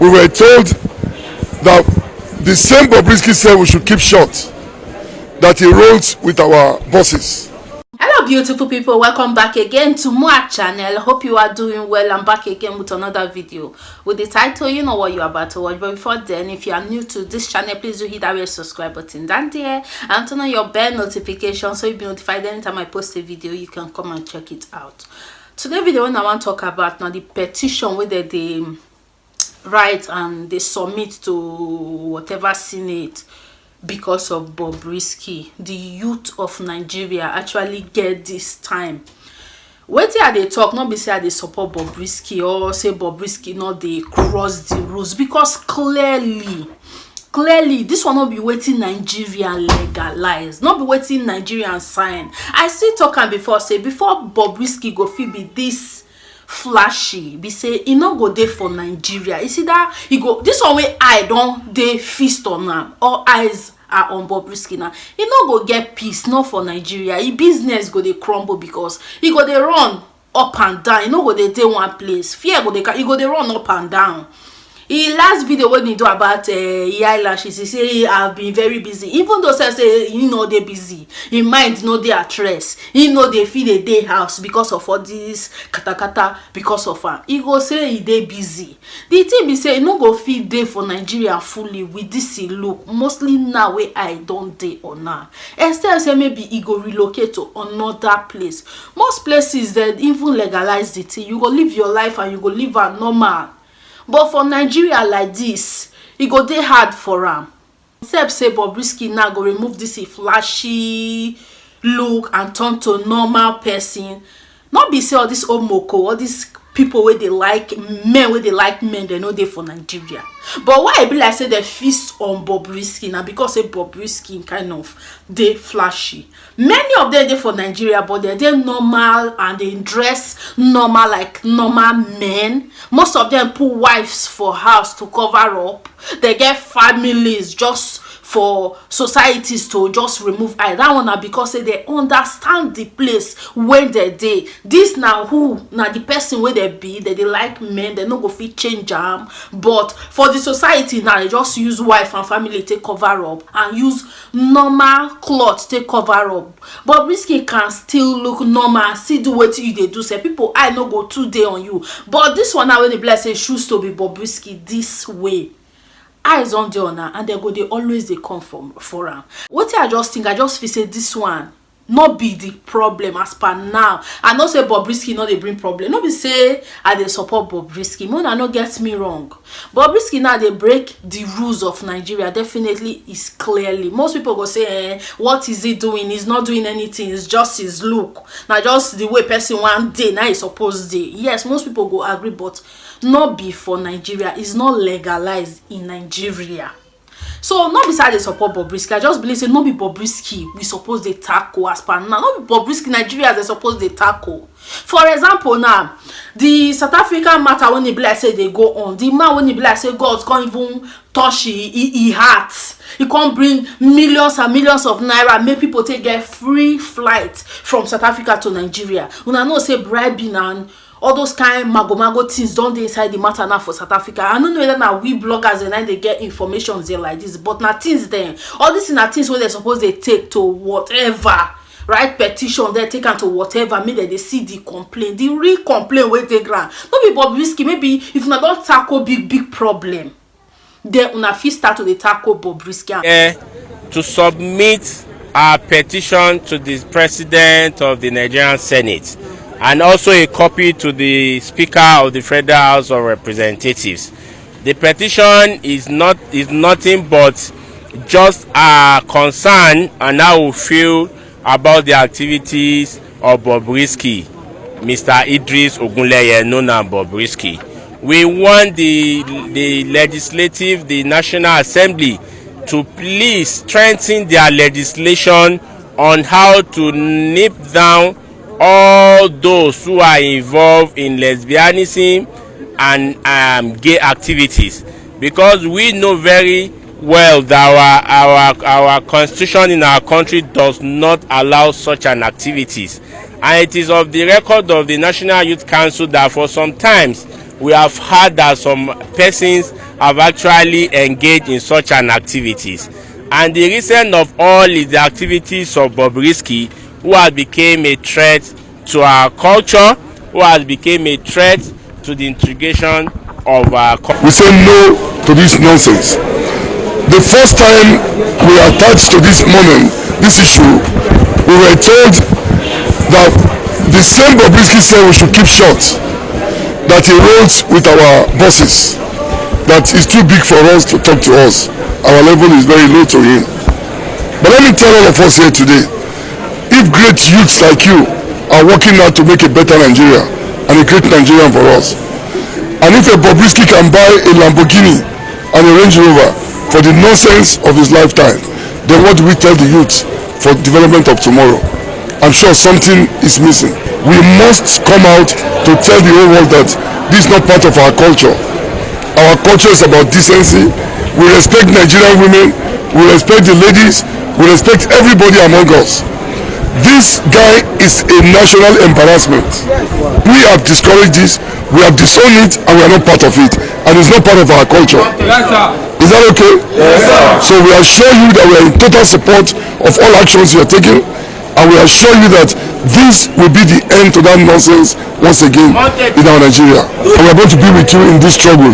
we were told that the same Bobrisky said we should keep short, that he rolls with our bosses. Hello beautiful people, welcome back again to my channel. Hope you are doing well. I'm back again with another video with the title you know what you're about to watch. But before then, if you are new to this channel, please do hit that red subscribe button down there and turn on your bell notification so you'll be notified anytime I post a video. You can come and check it out. Today video I want to talk about now the petition where they write and they submit to whatever Senate because of Bobrisky. The youth of Nigeria actually get this time. Wetin they talk, not be say they support Bobrisky or say Bobrisky not they cross the rules, because clearly this one not be waiting Nigerian legalize, not be waiting Nigerian sign. I still talking before, say before Bobrisky go fit be this flashy, be say he not go there for Nigeria. You see that he go this one way I don't they feast on him, all eyes are on Bobrisky now. He not go get peace, not for Nigeria. He business go they crumble because he go they run up and down. He not go they one place. Fear go they he go they run up and down. He last video when he do about eyelashes, he say I've been very busy. Even though say you know they busy, his mind know they address, he know they feel a day house because of all this kata because of her. He go say he dey busy. The thing be say he no go fit day for Nigeria fully with this look. Mostly now where I don't day or now. Instead say maybe he go relocate to another place. Most places that even legalize the thing, you go live your life and you go live a normal. But for Nigeria like this, it go dey hard for him. Except say Bobrisky now go remove this flashy look and turn to normal person. Not be say all this omoko, all these people where they like men, they know they for Nigeria. But why I be like say they feast on Bobrisky now, because say Bobrisky kind of they flashy. Many of them they for Nigeria, but they're normal and they dress normal like normal men. Most of them put wives for house to cover up. They get families just for societies to just remove eye. That one na because they understand the place when they dey. This now who now the person where they be, they like men, they no go fit change them. But for the society now, they just use wife and family take cover up and use normal clothes take cover up. But Bobrisky can still look normal, still do what you they do. Say people I no go 2 day on you. But this one now when the bless say choose to be Bobrisky this way. Eyes on the honor and they always they come for him. What I just think, I just feel say this one not be the problem as per now. I not say Bobrisky not they bring problem. Not be say I they support Bobrisky. Mona no get me wrong. Bobrisky now they break the rules of Nigeria. Definitely is clearly. Most people go say, what is he doing? He's not doing anything. It's just his look. Now just the way person one day now is supposed to. Yes, most people go agree, but not be for Nigeria. It's not legalized in Nigeria. So not beside they support Bobrisky. I just believe say not be Bobrisky we suppose they tackle as per now. Not be Bobrisky Nigeria as they suppose they tackle. For example now, the South African matter when the black say they go on, the man when the black say God can't even touch he heart. He can't bring millions and millions of naira, make people take get free flight from South Africa to Nigeria. When I know say bribing and all those kind mago things don't they inside the matter now for South Africa. I don't know whether now we bloggers and they get information there like this, but not things then. All these are things where they suppose they take to whatever, right? Petition they take to whatever. Maybe they see the complaint, the real complaint where they grant. Not be Bobrisky. Maybe if not don't tackle big problem, then una fit start to the tackle Bobrisky. To submit a petition to the president of the Nigerian Senate, and also a copy to the Speaker of the Federal House of Representatives. The petition is nothing but just a concern and how we feel about the activities of Bobrisky, Mr. Idris Ogunleye, known as Bobrisky. We want the legislative, the National Assembly, to please strengthen their legislation on how to nip down all those who are involved in lesbianism and gay activities, because we know very well that our constitution in our country does not allow such an activities, and it is of the record of the National Youth Council that for some times we have heard that some persons have actually engaged in such an activities. And the reason of all is the activities of Bobrisky, who has become a threat to our culture, who has become a threat to the integration of our culture. We say no to this nonsense. The first time we attached to this moment, this issue, we were told that the same Bobrisky said we should keep short, that he wrote with our bosses, that it's too big for us to talk to us. Our level is very low to him. But let me tell all of us here today, if great youths like you are working out to make a better Nigeria and a great Nigerian for us, and if a Bobrisky can buy a Lamborghini and a Range Rover for the nonsense of his lifetime, then what do we tell the youth for development of tomorrow? I'm sure something is missing. We must come out to tell the whole world that this is not part of our culture. Our culture is about decency. We respect Nigerian women, we respect the ladies, we respect everybody among us. This guy is a national embarrassment. We have discouraged this, we have disowned it, and we are not part of it. And it's not part of our culture. Is that okay? Yes, sir. So we assure you that we are in total support of all actions you are taking, and we assure you that this will be the end to that nonsense once again in our Nigeria. And we are going to be with you in this struggle.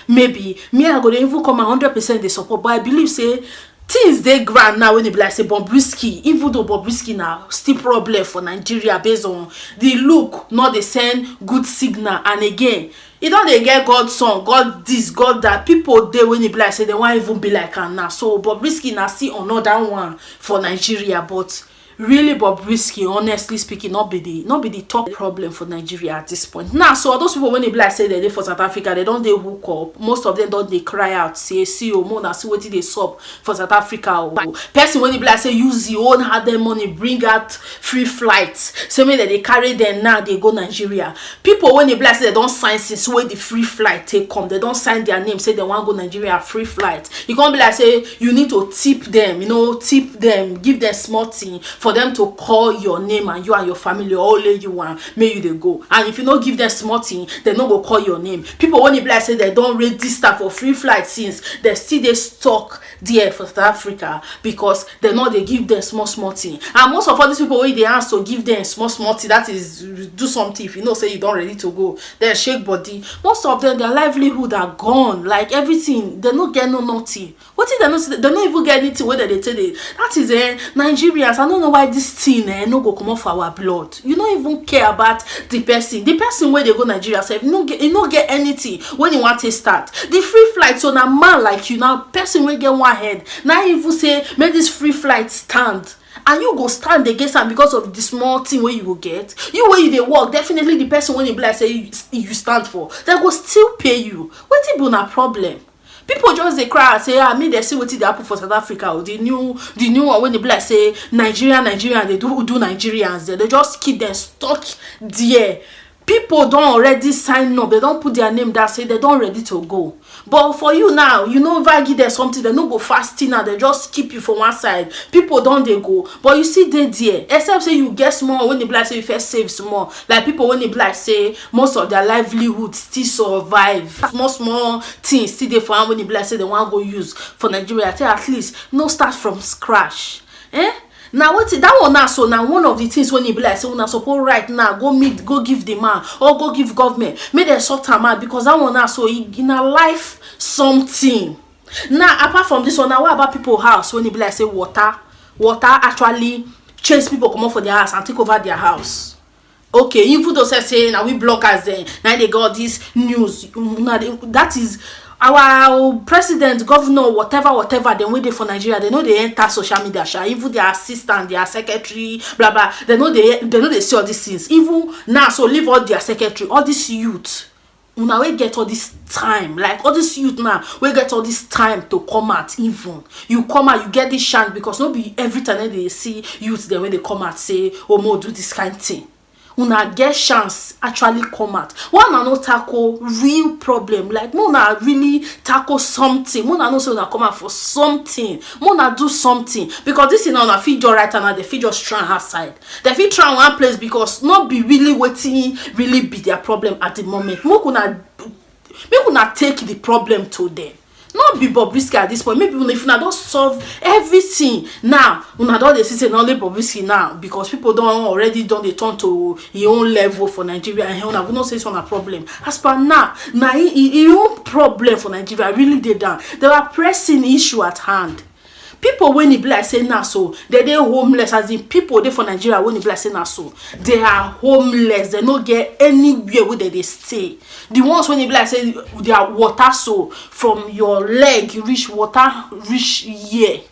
Maybe me I go dey even come 100% dey support, but I believe say things dey grand now when e be like say Bobrisky, even though Bobrisky na still problem for Nigeria based on the look, not dey send good signal. And again, e don dey get God son, God this, God that. People dey when e be like say they wan even be like am now. So Bobrisky na still another one for Nigeria, but really Bobrisky, honestly speaking, not be the top problem for Nigeria at this point. Now, so those people when they be like say they for South Africa, they don't they hook up. Most of them don't they cry out, say, see oh mona, see what they sup for South Africa. Or person when they be like say use your own hard their money, bring out free flights. Say me that they carry them now, they go Nigeria. People when they be like say they don't sign since where the free flight take come, they don't sign their name, say they want to go Nigeria free flight. You can't be like say you need to tip them, tip them, give them small thing for them to call your name and you and your family only you want may you they go. And if you don't give them small thing, they not go call your name. People when you be like say they don't register for free flight since they still they stuck there for South Africa because they know they give them small thing. And most of all these people when they ask to give them small thing, that is do something. If you know say you don't ready to go, then shake body. Most of them their livelihood are gone, like everything. They not get no nothing. What is they don't even get anything whether they tell it. That is Nigerians. I don't know why this thing no go come off our blood. You don't even care about the person where they go Nigeria self, you no get anything when you want to start the free flight. So now man like you now person will get one head now even say make this free flight stand and you go stand against am because of the small thing where you will get you where you dey work. Definitely the person when you be like say you stand for, they go still pay you. What it be na problem? People just they cry and say, me they see what they happen for South Africa. Or the new one when they be like say Nigeria, they do Nigerians there. They just keep them stuck there. People don't already sign up. They don't put their name there, say they don't ready to go. But for you now, if I give them something, they no go fasting now. They just keep you for one side. People don't they go. But you see they there. Except say you get small when they be like say you first save small. Like people when they be like say most of their livelihood still survive. Small things still there for them when they be like say they want to go use for Nigeria. I tell at least no start from scratch. Now what that one now? So now one of the things when you be like say when I suppose right now go give the man or go give government, make them sort am out because that one now so in a life something. Now apart from this one, now what about people house when you be like say water actually chase people come up for their house and take over their house? Okay, even though say now we bloggers then now they got this news. That is our president, governor, whatever, then wait for Nigeria. They know they enter social media, even their assistant, their secretary, blah blah. They know they see all these things. Even now, so leave all their secretary, all this youth. Now we get all this time, like all this youth now, we get all this time to come out. Even you come out, you get this chance because not be every time they see youth, then when they come out say, "Oh, mo do this kind of thing." Una get chance actually come out. One no tackle real problem. Like Mona really tackle something. Mona no say una come out for something. Mona do something. Because this is now una fit just right now. They fit just try outside. They fit try one place because not be really waiting really be their problem at the moment. Make una take the problem to them. Not be Bobrisky at this point. Maybe if una don't solve everything now, una don't say only Bobrisky now because people don't already done the turn to your own level for Nigeria and una will not say it's on a problem. As per now, your own problem for Nigeria really did down. There are pressing issue at hand. People when it be like say now so they homeless, as in people they for Nigeria when it be like say now so they are homeless, they don't get anywhere where they stay. The ones when it be like say they are water so from your leg reach water reach here.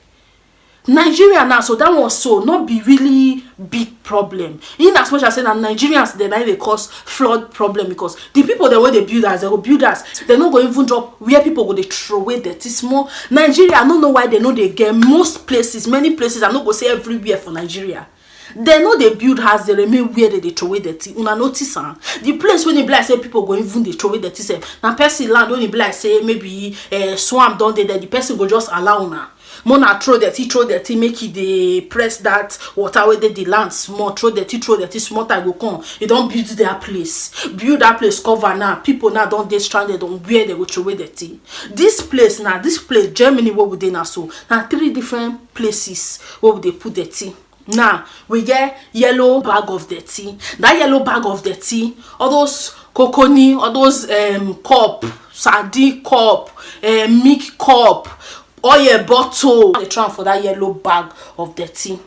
Nigeria now, so that was so not be really big problem. In as much as say that Nigerians they cause flood problem because the people that where they build us, they go build us, they not go even drop where people go they throw away dirty small. Nigeria, I don't know why they know they get most places, many places. I not go say everywhere for Nigeria. They know they build house, they remain where they throw away dirty. Una notice the place when they be like say people go even they throw away dirty. Now person land when they be like say maybe swamp don't they, the person go just allow now. Mona throw dirty, make it they press that water where they the land small, throw dirty, small time go come. You don't build their place. Build that place cover now. People now don't they stranded on where they go throw away dirty. This place, Germany, where would they now so? Now 3 different places where would they put dirty. Now we get yellow bag of dirty. That yellow bag of dirty, all those coconut, all those cup, sardine cup, milk cup, oil bottle, they try for that yellow bag of dirty.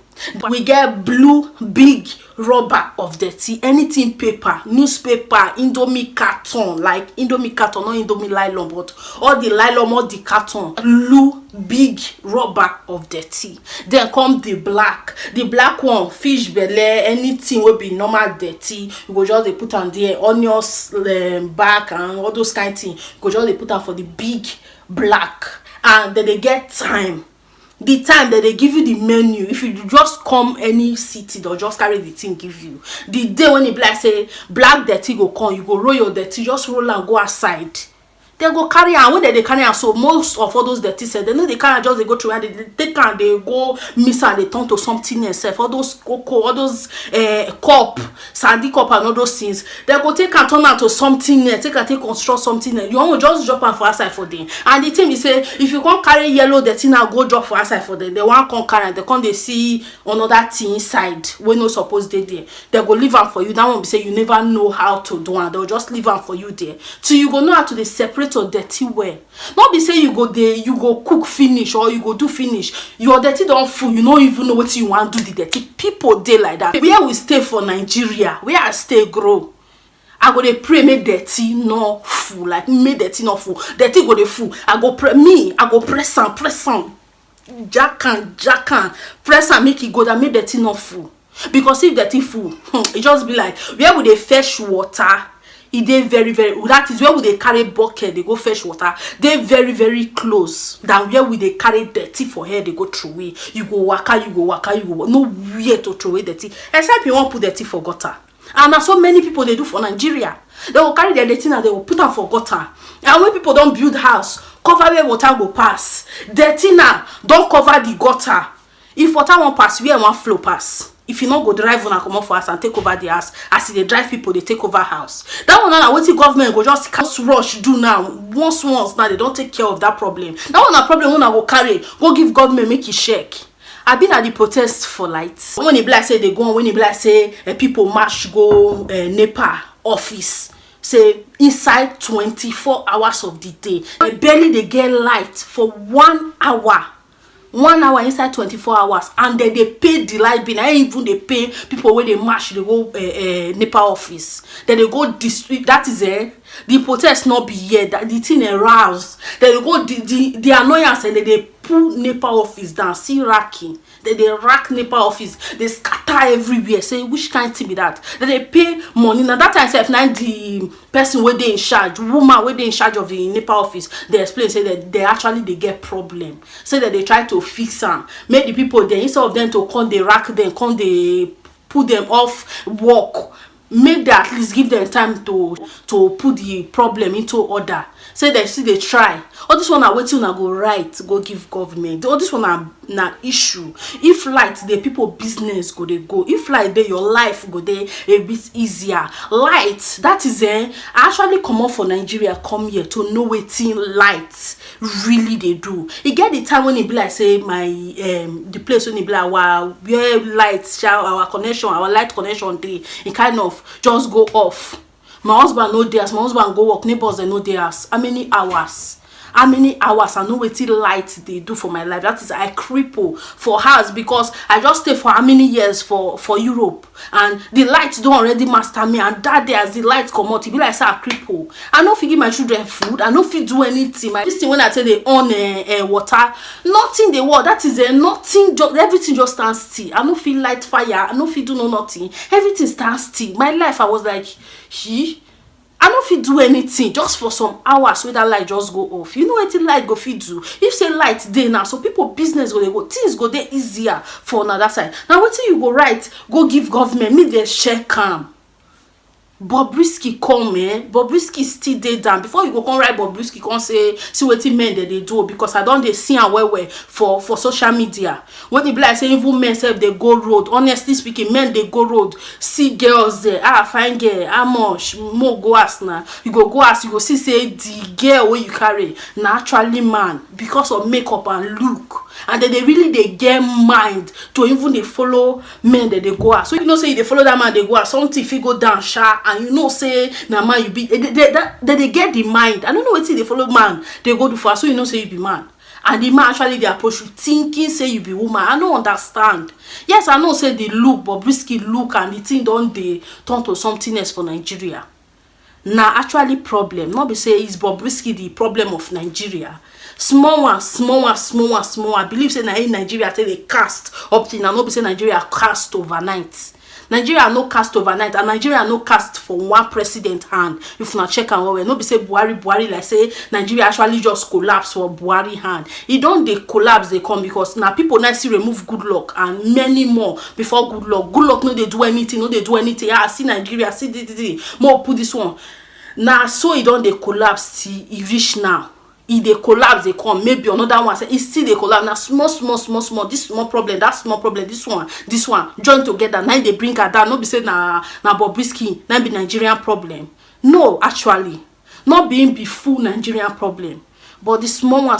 We get blue big rubber of dirty, anything paper, newspaper, Indomie carton, like Indomie carton, not Indomie nylon, but all the nylon, all the carton, blue big rubber of dirty. Then come the black one, fish belly, anything will be normal dirty. You go just they put on there onions back and all those kind of things. You go just they put on for the big black. And then they get time. The time that they give you the menu, if you just come any city, they'll just carry the thing give you. The day when the black say black dirty go come, you go roll your dirty, just roll and go outside. They go carry and when they carry and so most of all those dirty said they know they can't just they go through and they take and they go miss and they turn to something else. All those cocoa, all those cup, sandy cup and all those things, they go take and turn out to something else, take construct something else. You want to just drop and for outside for them. And the thing is say if you can't carry yellow dirty now go drop for outside for them, they want come carry and they come they see another thing inside when no supposed they there. They go leave them for you. That one be say you never know how to do and they'll just leave them for you there. So you go know how to they separate or dirty well. Not be say you go there, you go cook finish or you go do finish. Your dirty don't full, you don't even know what you want to do the dirty. People dey like that. Where we stay for Nigeria, where I stay grow, I go dey pray make dirty no full, like make dirty no full. Dirty go dey full. I go press on. Jack and press and make it go that make dirty no full. Because if dirty full, it just be like where would they fetch water? It dey very that is where we they carry bucket they go fetch water. They very close than where we they carry dirty for here they go through away. You go waka no where to throw away dirty except you want put dirty for gutter. And now so many people they do for Nigeria. They will carry their dirty and they will put them for gutter. And when people don't build house, cover where water go pass. Dirty now don't cover the gutter. If water won't pass, where one flow pass. If you not go drive on and come up for us and take over the house, as they drive people, they take over house. That one now, what the government go just rush do now. Once now they don't take care of that problem. That one a problem when I go carry, go give government make it shake. I've been at the protest for lights. When the black say they go on, when the black say people march go NEPA office. Say inside 24 hours of the day, barely they get light for 1 hour. 1 hour inside 24 hours, and then they pay the light bill. And even they pay people when they march, they go NEPA office. Then they go district. That is the protest not be here. That the thing aroused. Then they go the annoyance and then they pull NEPA office down. See racking. Then they rack NEPA office. They scatter everywhere. Say which kind of thing be that? Then they pay money. Now that time self now the person where they in charge, woman where they in charge of the NEPA office, they explain say that they get problem. Say that they try to fix them. Make the people there instead of them to come they rack them, come they put them off work. Make them at least give them time to put the problem into order. say they still dey try. All this one na wetin una go write go give government. All this one na issue. If light dey, people business go dey go. If light dey, your life go dey a bit easier. Light, that is I actually come up for Nigeria, come here to know wetin light really dey do. E get the time when e be like say my the place when e be like where light our connection, our light connection dey, e kind of just go off. My husband no dey as my husband go work, neighbors they no dey as. How many hours I know wetin light they do for my life. That is, I cripple for house because I just stay for how many years for Europe, and the light don't already master me. And that day as the light come out, it be like say I cripple. I no fit give my children food, I no fit do anything. This thing when I tell they on water, nothing they work. That is nothing, everything just stands still. I no feel light fire, I no fit do nothing. Everything stands still. My life, I was like, I no fit do anything just for some hours where that light just go off. You know what the light go fit do? If say light dey now, so people business go dey go, things go dey easier for another side. Now wetin you go write go give government, make dem check am. Bobrisky come, Bobrisky still dey down. Before you go come write Bobrisky, come say see wetin men they do, because I don't dey see am well for social media. When e be like say even men sef they go road. Honestly speaking, men they go road, see girls there. Fine girl, how much more go ask now? You go ask, you go see say the girl where you carry naturally man because of makeup and look. And then they really they get mind to even they follow men that they go ask. So you know say they follow that man they go ask, something if you go down sharp, and you know say na man you be they get the mind. I don't know what they follow man they go do for, so you know say you be man. And the man actually they approach you thinking say you be woman. I don't understand. Yes, I know say the look, Bobrisky look, and the thing don't they turn to something else for Nigeria. Now actually problem, not be say is Bobrisky the problem of Nigeria. Small one. I believe say in Nigeria say they cast up till now. No be say Nigeria cast overnight. Nigeria no cast overnight, and Nigeria no cast for one president hand. If not check and well, no be say Buhari like say Nigeria actually just collapse for Buhari hand. It don't they collapse they come because now people now see remove good luck and many more before good luck. Good luck no they do anything, no they do anything. I see Nigeria, see this. More put this one. Now so it don't they collapse till it reach now. If they collapse, they come. Maybe another one say it still they collapse. Now small. This small problem, that small problem. This one join together. Now they bring her down. No be say na Bobrisky. Now be Nigerian problem. No, actually, not being be full Nigerian problem. But the small one.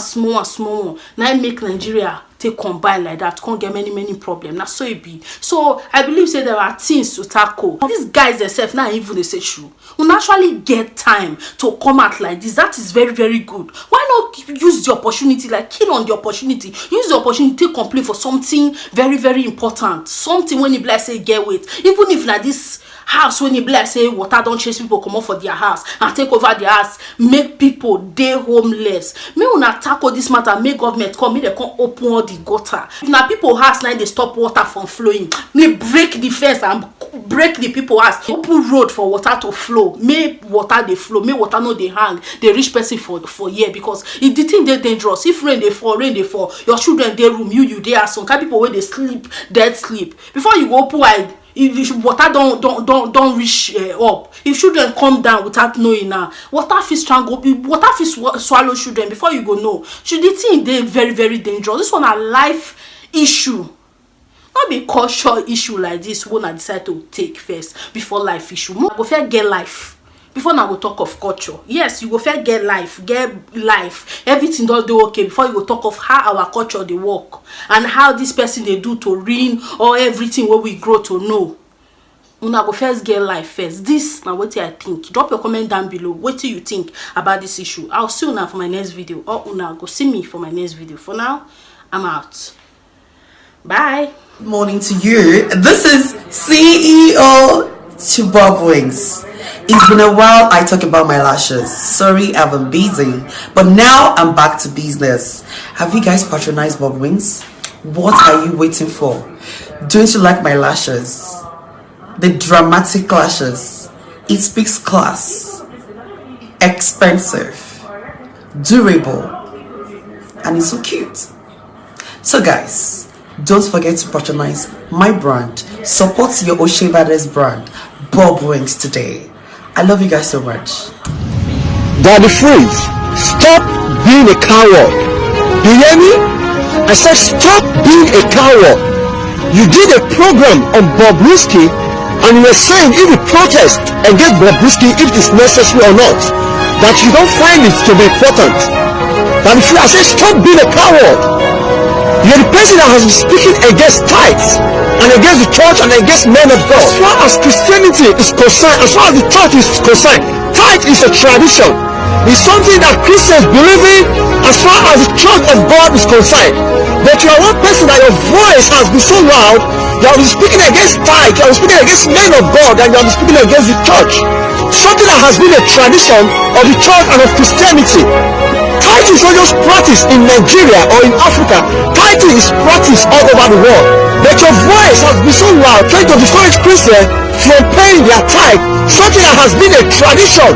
Now make Nigeria take combine like that. Can't get many problems. Now so it be. So I believe say there are things to tackle. These guys themselves now even they say true. We actually get time to come out like this. That is very good. Why not use the opportunity, like kill on the opportunity? Use the opportunity to complain for something very important. Something when you bless say get weight. Even if like this house when you bless say water don't chase people come up for their house and take over their house, make people they homeless. May una tackle this matter, make government come, make they come open all the gutter. If na people house now they stop water from flowing, may break the fence and break the people house, open road for water to flow. Make water they flow, make water no they hang, they reach person for year, because if the thing they dangerous, if rain they fall, your children they room, you there are some kind of people where they sleep, dead sleep. Before you go open wide, if water don't reach up, if children come down without knowing now, water fit strangle, water fit swallow children before you go know. Should the thing they very dangerous. This one a life issue. Not be culture issue like this when I decide to take first before life issue. More go fair get life before now we talk of culture. Yes, you go fair get life, everything does do okay before you go talk of how our culture they work and how this person they do to read or everything where we grow to know. Una go first get life first. This now what I think. Drop your comment down below. What do you think about this issue? I'll see you now for my next video, or una go see me for my next video. For now, I'm out. Bye. Good morning to you. This is CEO to Bob Wings. It's been a while I talk about my lashes. Sorry, I've been busy, but now I'm back to business. Have you guys patronized Bob Wings? What are you waiting for? Don't you like my lashes? The dramatic lashes. It speaks class, expensive, durable, and it's so cute. So guys, don't forget to patronize my brand. Support your Oshevades brand, Bob Wings, today. I love you guys so much. Daddy Freeze, stop being a coward. Do you hear me? I said stop being a coward. You did a program on Bobrisky and you were saying if we protest against Bobrisky, if it is necessary or not, that you don't find it to be important. That if you, I said stop being a coward. You're the person that has been speaking against tithes and against the church and against men of God. As far as Christianity is concerned, as far as the church is concerned, tithe is a tradition. It's something that Christians believe in as far as the church of God is concerned. But you are one person that your voice has been so loud, you have been speaking against tithe, you have been speaking against men of God, and you have been speaking against the church. Something that has been a tradition of the church and of Christianity. Tithing is not just practiced in Nigeria or in Africa. Tithing is practiced all over the world. But your voice has been so loud, trying to discourage Christians from paying their tithe, something that has been a tradition.